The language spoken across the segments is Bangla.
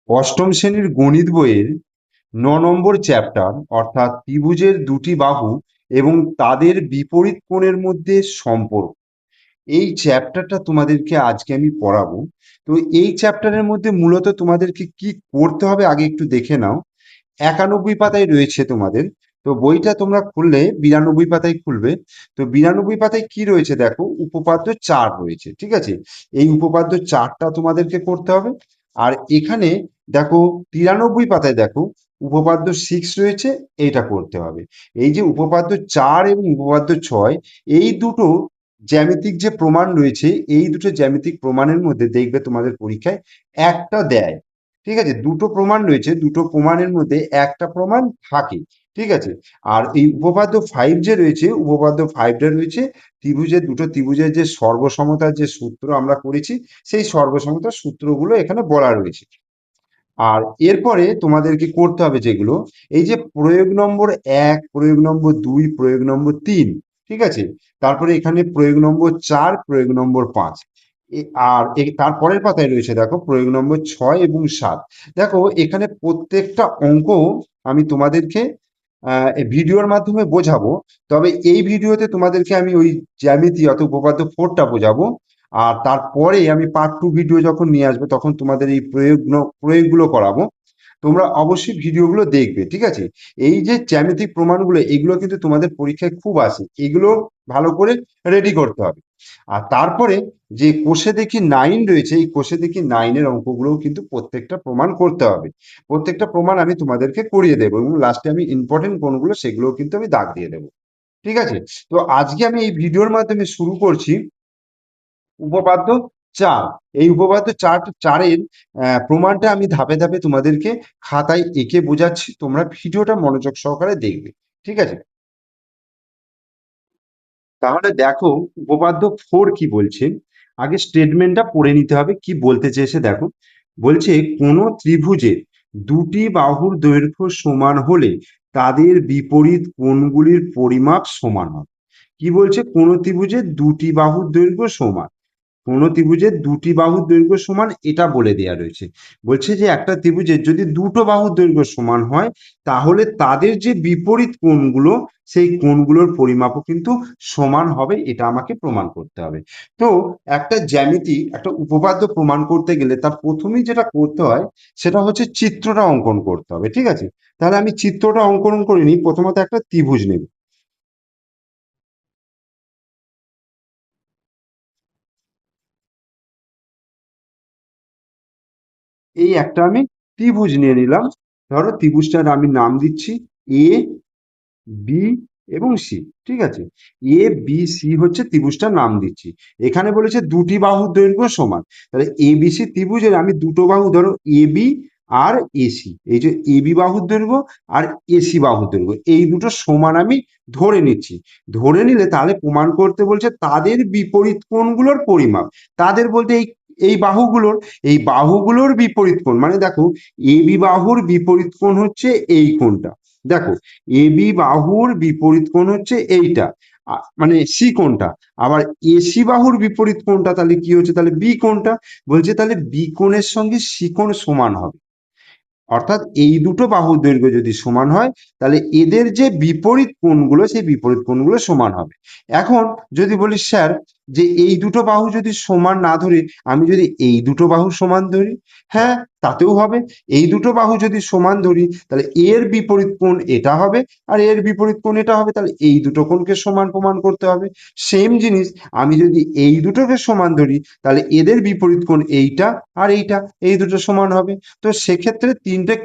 অষ্টম শ্রেণীর গণিত বইয়ের ৯ নম্বর চ্যাপ্টার অর্থাৎ ত্রিভুজের দুটি বাহু এবং তাদের বিপরীত কোণের মধ্যে সম্পর্ক, এই চ্যাপ্টারটা তোমাদেরকে আজকে আমি পড়াবো। তো এই চ্যাপ্টারের মধ্যে মূলত তোমাদেরকে কি করতে হবে আগে একটু দেখে নাও। ৯১ পাতায় রয়েছে তোমাদের। তো বইটা তোমরা খুললে ৯২ পাতায় খুলবে। তো ৯২ পাতায় কি রয়েছে দেখো, উপপাদ্য ৪ রয়েছে, ঠিক আছে। এই উপপাদ্য ৪টা তোমাদেরকে করতে হবে। আর এখানে দেখো ৯৩ পাতায় দেখো উপপাদ্য 6 রয়েছে, এইটা করতে হবে। এই যে উপপাদ্য ৪ এবং উপপাদ্য ৬, এই দুটো জ্যামিতিক যে প্রমাণ রয়েছে, এই দুটো জ্যামিতিক প্রমাণের মধ্যে দেখবে তোমাদের পরীক্ষায় একটা দেয়, ঠিক আছে। দুটো প্রমাণ রয়েছে, দুটো প্রমাণের মধ্যে একটা প্রমাণ থাকে, ঠিক আছে। আর এই উপপাদ্য 5 যে রয়েছে, উপপাদ্য 5টা রয়েছে দুটো ত্রিভুজের যে সর্বসমতার যে সূত্র আমরা করেছি, সেই সর্বসমতার সূত্রগুলো এখানে বলা রয়েছে। আর এরপরে তোমাদেরকে করতে হবে যেগুলো, এই যে প্রয়োগ নম্বর ১, প্রয়োগ নম্বর ২, প্রয়োগ নম্বর ৩, ঠিক আছে। তারপরে এখানে প্রয়োগ নম্বর ৪, প্রয়োগ নম্বর ৫। আর তারপরের পাতায় রয়েছে দেখো প্রয়োগ নম্বর ৬ এবং ৭। দেখো এখানে প্রত্যেকটা অঙ্ক আমি তোমাদেরকে ভিডিওর মাধ্যমে বোঝাবো। তবে এই ভিডিওতে তোমাদেরকে আমি ওই জ্যামিতি অর্থাৎ উপপাদ্য 4টা বোঝাবো। আর তারপরে আমি পার্ট 2 ভিডিও যখন নিয়ে আসবো তখন তোমাদের এই প্রয়োগগুলো করাবো। তোমরা অবশ্যই ভিডিওগুলো দেখবে, ঠিক আছে। এই যে জ্যামিতিক প্রমাণগুলো, এগুলো কিন্তু তোমাদের পরীক্ষায় খুব আসে, এগুলো ভালো করে রেডি করতে হবে। আর তারপরে যে কোষে দেখি 9 রয়েছে, এই কোষে দেখি 9-এর অঙ্কগুলোও কিন্তু প্রত্যেকটা প্রমাণ করতে হবে। প্রত্যেকটা প্রমাণ আমি তোমাদেরকে করিয়ে দেবো এবং লাস্টে আমি ইম্পর্টেন্ট কোনগুলো সেগুলোও কিন্তু আমি দাগ দিয়ে দেবো, ঠিক আছে। তো আজকে আমি এই ভিডিওর মাধ্যমে শুরু করছি উপপাদ্য ৪। এই উপপাদ্য ৪-এর প্রমাণটা আমি ধাপে ধাপে তোমাদেরকে খাতায় এঁকে বোঝাচ্ছি, তোমরা ভিডিওটা মনোযোগ সহকারে দেখবে, ঠিক আছে। তাহলে দেখো উপপাদ্য 4 কি বলছে। আগে স্টেটমেন্টটা পড়ে নিতে হবে, কি বলতে চেয়েছে দেখো। বলছে কোন ত্রিভুজের দুটি বাহুর দৈর্ঘ্য সমান হলে তাদের বিপরীত কোণগুলির পরিমাপ সমান হবে। কি বলছে, কোন ত্রিভুজের দুটি বাহুর দৈর্ঘ্য সমান, কোন ত্রিভুজের দুটি বাহুর দৈর্ঘ্য সমান, এটা বলে দেয়া রয়েছে। বলছে যে একটা ত্রিভুজের যদি দুটো বাহুর দৈর্ঘ্য সমান হয়, তাহলে তাদের যে বিপরীত কোণগুলো, সেই কোণগুলোর পরিমাপও কিন্তু সমান হবে, এটা আমাকে প্রমাণ করতে হবে। তো একটা জ্যামিতি, একটা উপপাদ্য প্রমাণ করতে গেলে তার প্রথমেই যেটা করতে হয় সেটা হচ্ছে চিত্রটা অঙ্কন করতে হবে, ঠিক আছে। তাহলে আমি চিত্রটা অঙ্কন করে নিই। প্রথমত একটা ত্রিভুজ নেব। এই একটা আমি ত্রিভুজ নিয়ে নিলাম। ধরো ত্রিভুজটার আমি নাম দিচ্ছি এ, বি এবং সি, ঠিক আছে। এ বি সি হচ্ছে ত্রিভুজটার নাম দিচ্ছি। এখানে বলেছে দুটি বাহুর দৈর্ঘ্য সমান, তাহলে এ বি সি ত্রিভুজের আমি দুটো বাহু, ধরো এ বি আর এসি, এই যে এ বি বাহুর দৈর্ঘ্য আর এসি বাহুর দৈর্ঘ্য, এই দুটো সমান আমি ধরে নিচ্ছি। ধরে নিলে তাহলে প্রমাণ করতে বলছে তাদের বিপরীত কোণগুলোর পরিমাপ। তাদের বলতে এই বাহুগুলোর বিপরীত কোণ, মানে দেখো এ বি বাহুর বিপরীত কোণ হচ্ছে এই কোণটা। দেখো এবি বাহুর বিপরীত কোণ হচ্ছে এইটা, মানে সি কোণটা। আবার এসি বাহুর বিপরীত কোণটা তাহলে কি হচ্ছে, তাহলে বি কোণটা। বলছে তাহলে বি কোণের সঙ্গে সি কোণ সমান হবে। অর্থাৎ এই দুটো বাহুর দৈর্ঘ্য যদি সমান হয়, তাহলে এদের যে বিপরীত কোণগুলো, সেই বিপরীত কোণগুলো সমান হবে। এখন যদি বলি স্যার যে এই দুটো বাহু যদি সমান না ধরে আমি যদি এই দুটো বাহু সমান ধরি, হ্যাঁ, তাতেও হবে। এই দুটো বাহু যদি সমান ধরি তাহলে এর বিপরীত কোণ এটা হবে, আর এর বিপরীত কোণ এটা হবে, তাহলে এই দুটো কোণকে সমান প্রমাণ করতে হবে। সেম জিনিস, আমি যদি এই দুটোকে সমান ধরি তাহলে এদের বিপরীত কোণ এইটা আর এইটা, এই দুটো সমান হবে। তো সেক্ষেত্রে তিনটে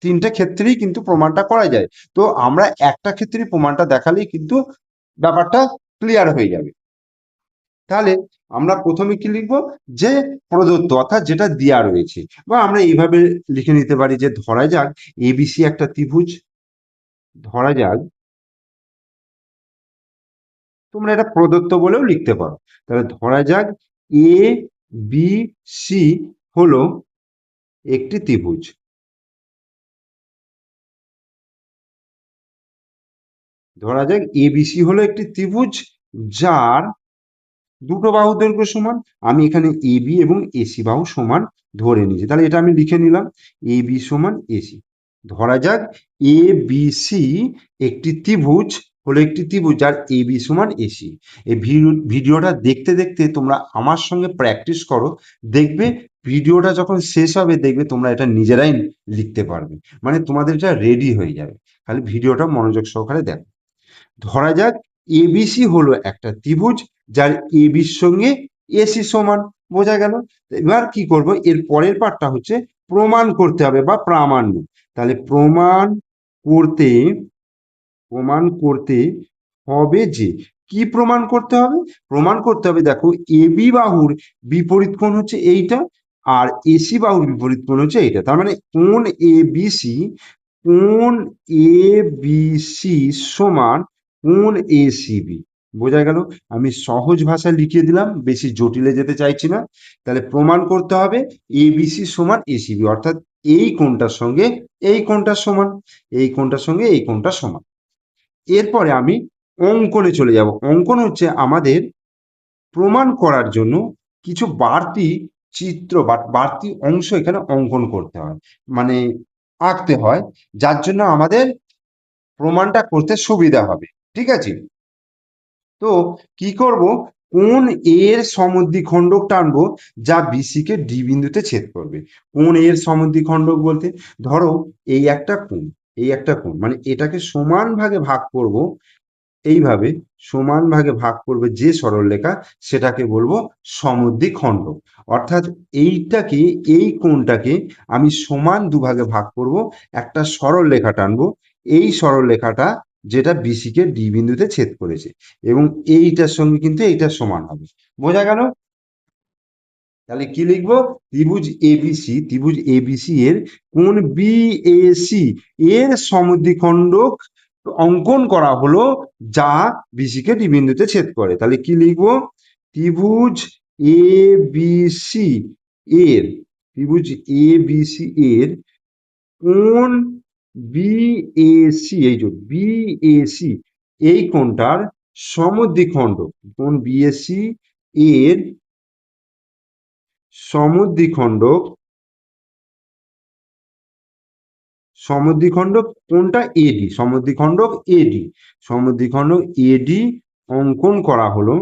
তিনটে ক্ষেত্রেই কিন্তু প্রমাণটা করা যায়। তো আমরা একটা ক্ষেত্রেই প্রমাণটা দেখালেই কিন্তু ব্যাপারটা ক্লিয়ার হয়ে যাবে। তাহলে আমরা প্রথমে কি লিখবো, যে প্রদত্ত অর্থাৎ যেটা দেয়া রয়েছে, বা আমরা এইভাবে লিখে নিতে পারি যে ধরা যাক এবিসি একটা ত্রিভুজ। ধরা যাক, তোমরা এটা প্রদত্ত বলেও লিখতে পারো। তাহলে ধরা যাক এ বি সি হলো একটি ত্রিভুজ। ধরা যাক এবিসি হলো একটি ত্রিভুজ যার দুটো বাহুর দৈর্ঘ্য সমান, আমি এখানে এবি এবং এসি বাহু সমান ধরে নিয়েছি, তাহলে এটা আমি লিখে নিলাম এ বি সমান এসি। ধরা যাক এ বি সি একটি ত্রিভুজ, হলো একটি ত্রিভুজ যার এ বি সমান এসি। এই ভিডিওটা দেখতে দেখতে তোমরা আমার সঙ্গে প্র্যাকটিস করো, দেখবে ভিডিওটা যখন শেষ হবে দেখবে তোমরা এটা নিজেরাই লিখতে পারবে, মানে তোমাদের এটা রেডি হয়ে যাবে। খালি ভিডিওটা মনোযোগ সহকারে দেখো। ধরা যাক এবিসি হলো একটা ত্রিভুজ যার এবির সঙ্গে এসি সমান, বোঝা গেল। এবার কি করব, এর পরের পার্টটা হচ্ছে প্রমাণ করতে হবে বা প্রামাণ্য। তাহলে করতে প্রমাণ করতে হবে যে, কি প্রমাণ করতে হবে? প্রমাণ করতে হবে, দেখো এবি বাহুর বিপরীত কোণ হচ্ছে এইটা, আর এসি বাহুর বিপরীত কোণ হচ্ছে এইটা। তার মানে কোণ কোণ এ বি সি সমান কোণ এ সি বি। বোঝা গেল? আমি সহজ ভাষায় লিখিয়ে দিলাম, বেশি জটিলে যেতে চাইছি না। তাহলে প্রমাণ করতে হবে এবিসি সমান এসিবি, অর্থাৎ এই কোণটার সঙ্গে এই কোণটার সমান, এই কোণটার সঙ্গে এই কোণটা সমান। এরপরে আমি অঙ্কনে চলে যাব। অঙ্কন হচ্ছে আমাদের প্রমাণ করার জন্য কিছু বাড়তি চিত্র বা বাড়তি অংশ এখানে অঙ্কন করতে হয়, মানে আঁকতে হয়, যার জন্য আমাদের প্রমাণটা করতে সুবিধা হবে। ঠিক আছে? তো কি করব, কোন এর সমদ্বিখণ্ডক টানবো যা বিসি কে ডি বিন্দুতে ছেদ করবে। কোন এর সমদ্বিখণ্ডক বলতে, ধরো এই একটা কোণ, এই একটা কোণ, মানে এটাকে সমান ভাগে ভাগ করব, এইভাবে সমান ভাগে ভাগ করবে যে সরলরেখা, সেটাকে বলবো সমদ্বিখণ্ডক। অর্থাৎ এইটাকে, এই কোণটাকে আমি সমান দুভাগে ভাগ করব, একটা সরলরেখা টানবো, এই সরলরেখাটা যেটা বিসি কে ডি বিন্দুতে ছেদ করেছে, এবং এইটার সঙ্গে কিন্তু এইটার সমান হবে। বোঝা গেল? তাহলে কি লিখবো, ত্রিভুজ এবিসি এর কোণ বিএসি এর সমদ্বিখণ্ডক অঙ্কন করা হলো যা বিসি কে ডি বিন্দুতে ছেদ করে। তাহলে কি লিখবো, ত্রিভুজ এবিসি এর ত্রিভুজ এবিসি এর কোণ বিএসি, এই যে বিএসি, এই কোণটার সমদ্বিখণ্ডক, কোণ বিএসি এর সমদ্বিখণ্ডক, সমদ্বিখণ্ডক কোনটা, এডি, সমদ্বিখণ্ডক এডি, সমদ্বিখণ্ডক এডি অঙ্কন করা হলো,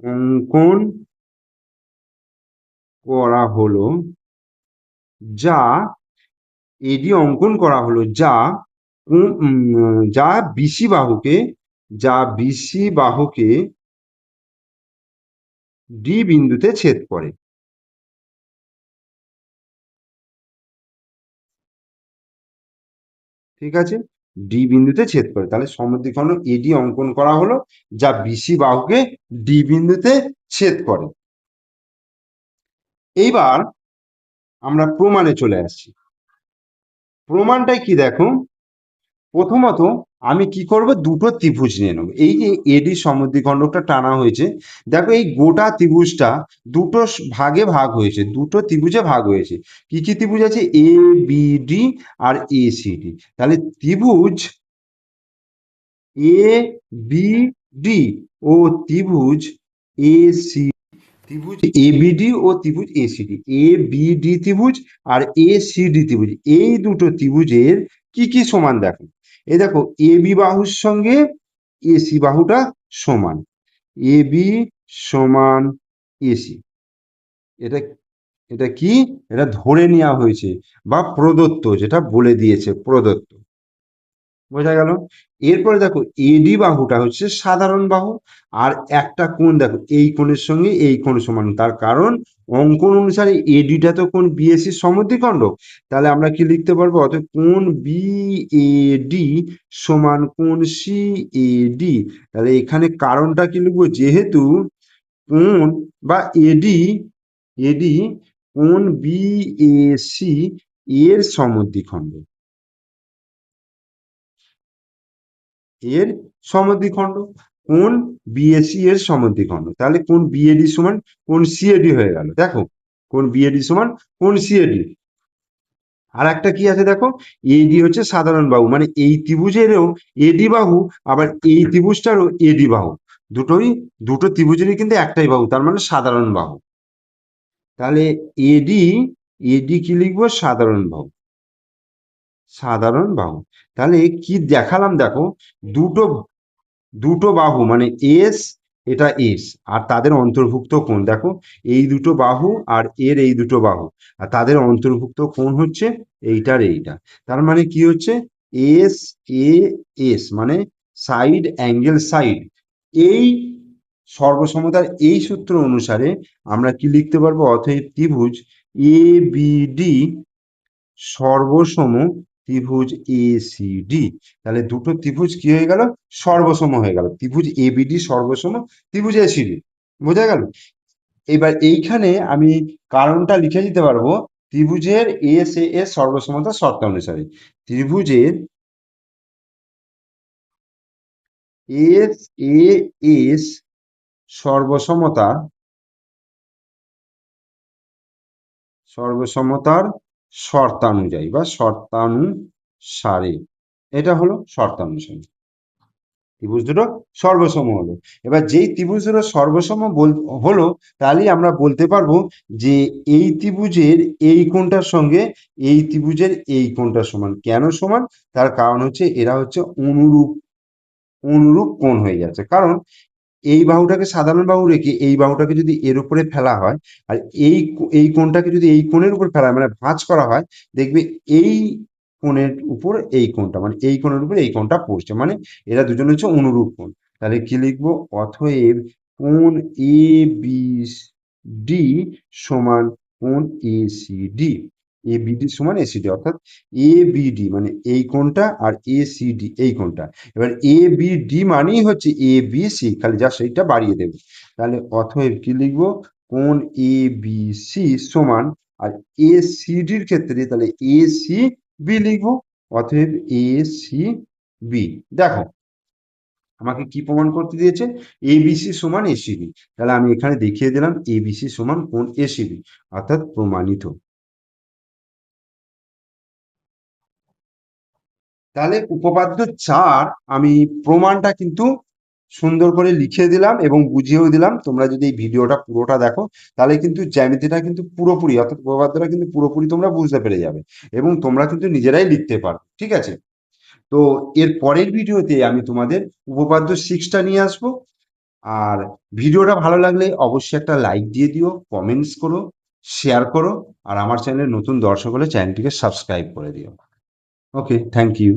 অঙ্কন করা হলো যা, এডি অঙ্কন করা হলো যা যা বিসি বাহুকে, যা বিসি বাহুকে ডি বিন্দুতে ছেদ করে। ঠিক আছে? ডি বিন্দুতে ছেদ করে, তাহলে সমদ্বিখণ্ডক এডি অঙ্কন করা হলো যা বিসি বাহুকে ডি বিন্দুতে ছেদ করে। এইবার আমরা প্রমাণে চলে আসছি। প্রমাণটাই কি দেখো, প্রথমত আমি কি করব, দুটো ত্রিভুজ নিয়ে নেব। এই যে এডি সমদ্বিখণ্ডকটা টানা হয়েছে, দেখো এই গোটা ত্রিভুজটা দুটো ভাগে ভাগ হয়েছে, দুটো ত্রিভুজে ভাগ হয়েছে। কি কি ত্রিভুজ আছে, এ বি ডি আর এ সি ডি। তাহলে ত্রিভুজ এ বি ডি ও ত্রিভুজ এ সি, ত্রিভুজ এবিডি ও ত্রিভুজ এসিডি, এ বি ডি ত্রিভুজ আর এ সি ডি ত্রিভুজ, এই দুটো ত্রিভুজের কি কি সমান দেখো। এই দেখো এ বি বাহুর সঙ্গে এসি বাহুটা সমান, এ বি সমান এসি। এটা এটা কি, এটা ধরে নেওয়া হয়েছে বা প্রদত্ত, যেটা বলে দিয়েছে প্রদত্ত। বোঝা গেল? এরপরে দেখো এডি বাহুটা হচ্ছে সাধারণ বাহু, আর একটা কোণ দেখো এই কোণের সঙ্গে এই কোণ সমান, তার কারণ অঙ্কন অনুসারে এডিটা তো কোণ বিএসি সমদ্বিখণ্ডক। তাহলে আমরা কি লিখতে পারবো, অতএব কোণ বিএডি সমান কোণ সিএডি। তাহলে এখানে কারণটা কি লিখবো, যেহেতু কোণ বা এডি, এডি কোণ বিএসি এর সমদ্বিখণ্ডক, এর সমদ্বিখণ্ড, কোণ বিএসি এর সমদ্বিখণ্ড। তাহলে কোণ বিএডি সমান কোণ সিএডি হয়ে গেল। দেখো কোণ বিএডি সমান কোণ সিএডি। আর একটা কি আছে দেখো, এডি হচ্ছে সাধারণ বাহু, মানে এই ত্রিভুজেরও এডি বাহু, আবার এই ত্রিভুজটারও এডি বাহু। দুটো ত্রিভুজেরই কিন্তু একটাই বাহু, তার মানে সাধারণ বাহু। তাহলে এডি, এডি কি লিখবো? সাধারণ বাহু, সাধারণ বাহু। তাহলে কি দেখালাম দেখো, দুটো দুটো বাহু মানে এস, এটা এস, আর তাদের অন্তর্ভুক্ত কোণ দেখো, এই দুটো বাহু আর এর এই দুটো বাহু, আর তাদের অন্তর্ভুক্ত কোণ হচ্ছে এইটার এইটা। তার মানে কি হচ্ছে? এস এ এস মানে সাইড অ্যাঙ্গেল সাইড। এই সর্বসমতার এই সূত্র অনুসারে আমরা কি লিখতে পারবো? অতএব ত্রিভুজ এ বি ডি সর্বসম ত্রিভুজ এসিডি। তাহলে দুটো ত্রিভুজ কি হয়ে গেল? সর্বসম হয়ে গেল। ত্রিভুজ এবিডি সর্বসম ত্রিভুজ এসিডি। বোঝা গেল? এবার এইখানে আমি কারণটা লিখে দিতে পারবো, ত্রিভুজের এস এ এস সর্বসমতা শর্ত অনুসারে। ত্রিভুজের এস এ এস সর্বসমতা, সর্বসমতার শর্তানুযায়ী বা শর্তানুসারে, এটা হলো শর্তানুসারে ত্রিভুজ দুটো সর্বসম হলো। এবার যেই ত্রিভুজ দুটো সর্বসম হলো, তাহলেই আমরা বলতে পারবো যে এই ত্রিভুজের এই কোণটার সঙ্গে এই ত্রিভুজের এই কোণটা সমান। কেন সমান? তার কারণ হচ্ছে এরা হচ্ছে অনুরূপ, অনুরূপ কোণ হয়ে যাচ্ছে। কারণ এই বাহুটাকে সাধারণ বাহু রেখে এই বাহুটাকে যদি এর উপরে ফেলা হয়, আর এই কোণটাকে যদি এই কোণের উপর ফেলা হয়, মানে ভাঁজ করা হয়, দেখবে এই কোণের উপর এই কোণটা, মানে এই কোণের উপর এই কোণটা পড়ছে, মানে এরা দুজন হচ্ছে অনুরূপ কোণ। তাহলে কি লিখবো? অতএব কোণ এ বি ডি সমান কোণ A C D. A BD সমান এসিডি, অর্থাৎ এ বিডি মানে এই কোণটা আর এ সি ডি এই কোণটা। এবার এ বি ডি মানেই হচ্ছে এ বি সি, খালি যা সেইটা বাড়িয়ে দেবে। তাহলে অতএব কি লিখবো? কোণ এ বি সি সমান, আর এ সি ডির ক্ষেত্রে তাহলে এ সি বি লিখবো। অতএব এ সি বি। দেখো আমাকে কি প্রমাণ করতে দিয়েছে? এবিসি সমান এসিবি। তাহলে আমি এখানে দেখিয়ে দিলাম এবিসি সমান কোণ এসিবি, অর্থাৎ প্রমাণিত। তাহলে উপপাদ্য 4 আমি প্রমাণটা কিন্তু সুন্দর করে লিখে দিলাম এবং বুঝিয়েও দিলাম। তোমরা যদি এই ভিডিওটা পুরোটা দেখো, তাহলে কিন্তু জ্যামিতিটা কিন্তু পুরোপুরি, অর্থাৎ উপপাদ্যটা কিন্তু পুরোপুরি তোমরা বুঝতে পেরে যাবে এবং তোমরা কিন্তু নিজেরাই লিখতে পারো। ঠিক আছে? তো এর পরের ভিডিওতে আমি তোমাদের উপপাদ্য 6টা নিয়ে আসবো। আর ভিডিওটা ভালো লাগলে অবশ্যই একটা লাইক দিয়ে দিও, কমেন্টস করো, শেয়ার করো, আর আমার চ্যানেলে নতুন দর্শক হলে চ্যানেলটিকে সাবস্ক্রাইব করে দিও। ওকে, থ্যাংক ইউ।